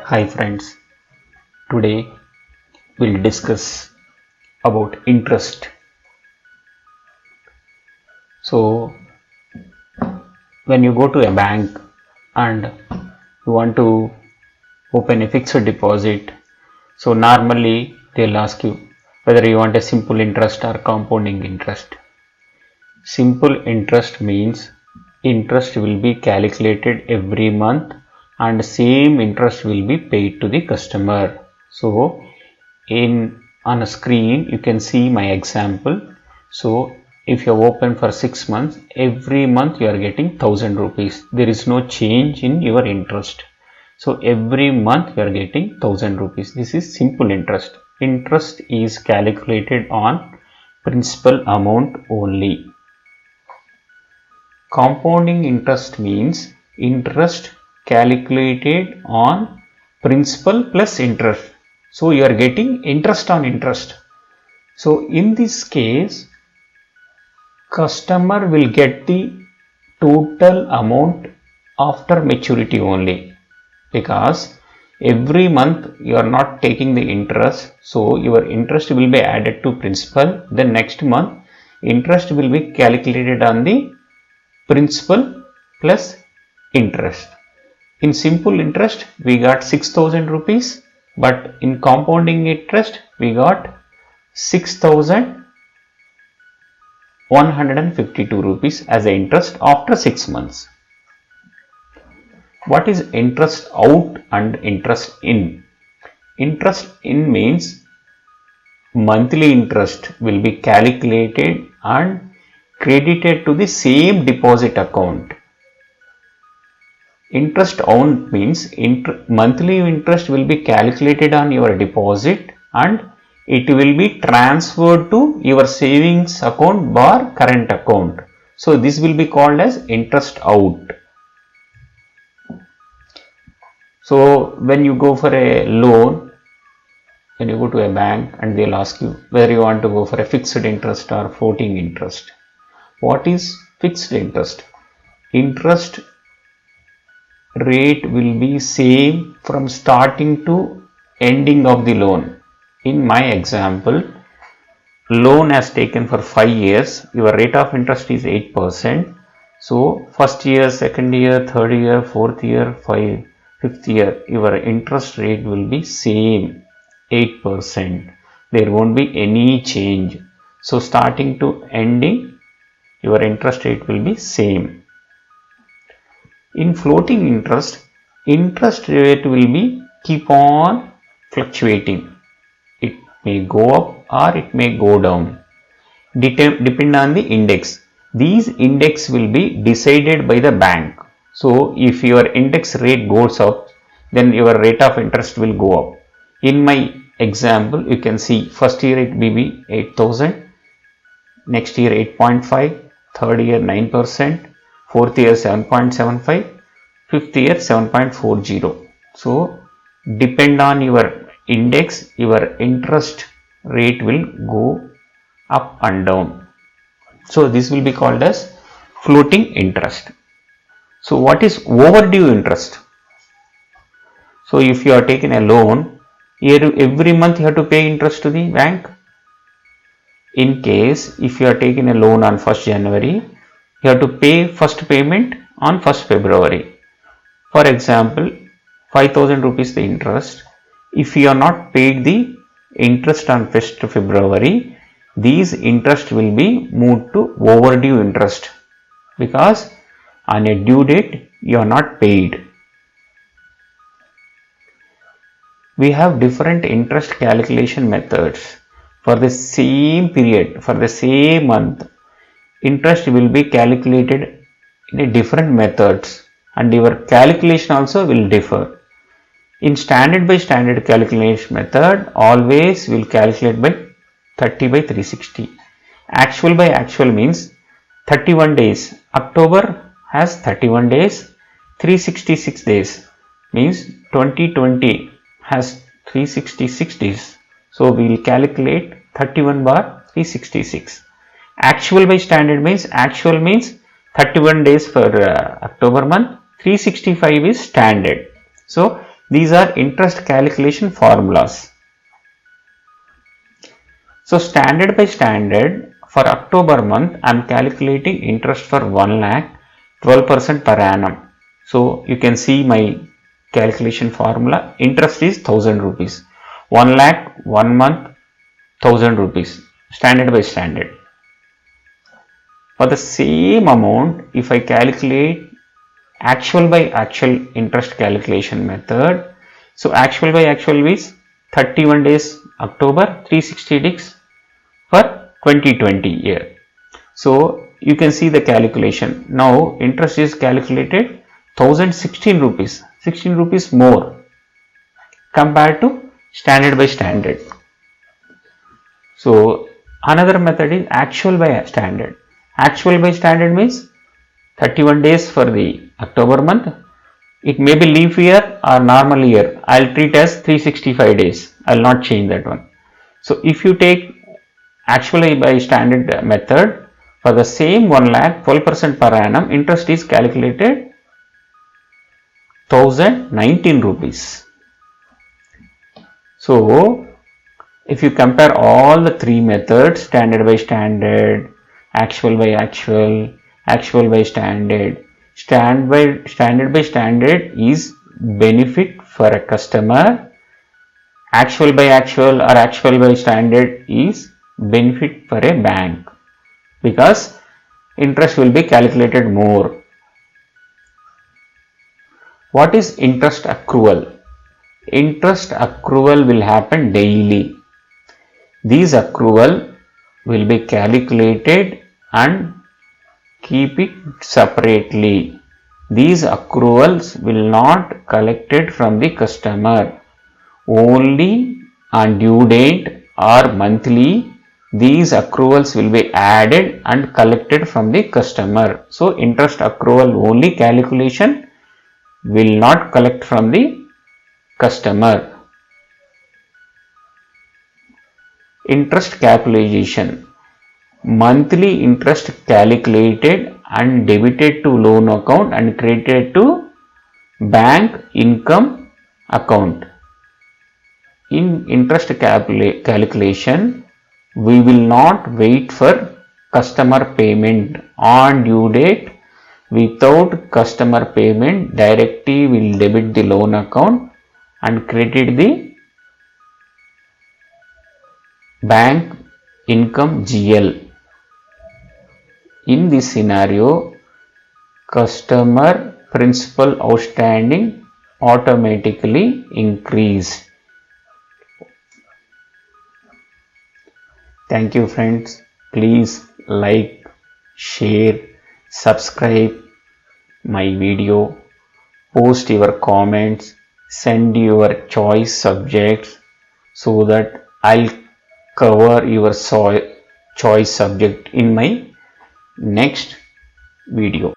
Hi friends, today we'll discuss about interest. So when you go to a bank and you want to open a fixed deposit, so normally they'll ask you whether you want a simple interest or compounding interest. Simple interest means interest will be calculated every month and same interest will be paid to the customer. So on a screen you can see my example. So if you open for 6 months, every month you are getting 1000 rupees. There is no change in your interest. So every month you are getting 1000 rupees. This is simple interest. Interest is calculated on principal amount only. Compounding interest means interest calculated on principal plus interest. So you are getting interest on interest. So in this case, customer will get the total amount after maturity only, because every month you are not taking the interest. So your interest will be added to principal. Then next month interest will be calculated on the principal plus interest. In simple interest we got 6000 rupees, but in compounding interest we got 6152 rupees as a interest after 6 months. What is interest out and interest in? Interest in means monthly interest will be calculated and credited to the same deposit account. Interest out means monthly interest will be calculated on your deposit and it will be transferred to your savings account or current account. So this will be called as interest out. So when you go for a loan, when you go to a bank and they'll ask you whether you want to go for a fixed interest or floating interest. What is fixed interest? Interest rate will be same from starting to ending of the loan. In my example, loan has taken for 5 years. Your rate of interest is 8%. So first year, second year, third year, fourth year, fifth year, your interest rate will be same 8%. There won't be any change. So starting to ending, your interest rate will be same. In floating interest rate will be keep on fluctuating. It may go up or it may go down. Depend on the index. These index will be decided by the bank. So if your index rate goes up, then your rate of interest will go up. In my example, you can see first year it will be 8000, next year 8.5, third year 9%, fourth year 7.75, fifth year 7.40. So depend on your index, your interest rate will go up and down. So this will be called as floating interest. So what is overdue interest? So if you are taking a loan, every month you have to pay interest to the bank. In case if you are taking a loan on 1st January, you have to pay first payment on 1st February. For example, 5000 rupees the interest. If you are not paid the interest on 1st February, these interest will be moved to overdue interest, because on a due date you are not paid. We have different interest calculation methods. For the same period, for the same month, interest will be calculated in a different methods and your calculation also will differ. In standard by standard calculation method, always will calculate by 30 by 360. Actual by actual means 31 days. October has 31 days, 366 days means 2020 has 366 days. So we will calculate 31 bar 366. Actual by standard means 31 days for October month, 365 is standard. So These are interest calculation formulas. So standard by standard, for October month, I am calculating interest for 1 lakh, 12% per annum. So you can see my calculation formula. Interest is 1000 rupees. 1 lakh, 1 month, 1000 rupees. Standard by standard. For the same amount, if I calculate actual by actual interest calculation method, so actual by actual is 31 days October, 360 days for 2020 year. So you can see the calculation. Now interest is calculated 1016 rupees, 16 rupees more compared to standard by standard. So another method is actual by standard. Actual by standard means 31 days for the October month. It may be leap year or normal year. I'll treat as 365 days. I'll not change that one. So if you take actually by standard method, for the same 1 lakh, 12% per annum, interest is calculated 1019 rupees. So if you compare all the three methods, standard by standard, actual by actual, actual by standard, standard by standard is benefit for a customer. Actual by actual or actual by standard is benefit for a bank, because interest will be calculated more. What is interest accrual? Interest accrual will happen daily. These accrual will be calculated and keep it separately. These accruals will not collected from the customer. Only on due date or monthly, these accruals will be added and collected from the customer. So interest accrual only calculation will not collect from the customer. Interest capitalization. Monthly interest calculated and debited to loan account and credited to bank income account. In interest calculation, we will not wait for customer payment on due date. Without customer payment, directly will debit the loan account and credit the bank income GL. In this scenario, customer principal outstanding automatically increase. Thank you friends. Please like, share, subscribe my video, post your comments, send your choice subjects so that I'll cover your choice subject in my next video.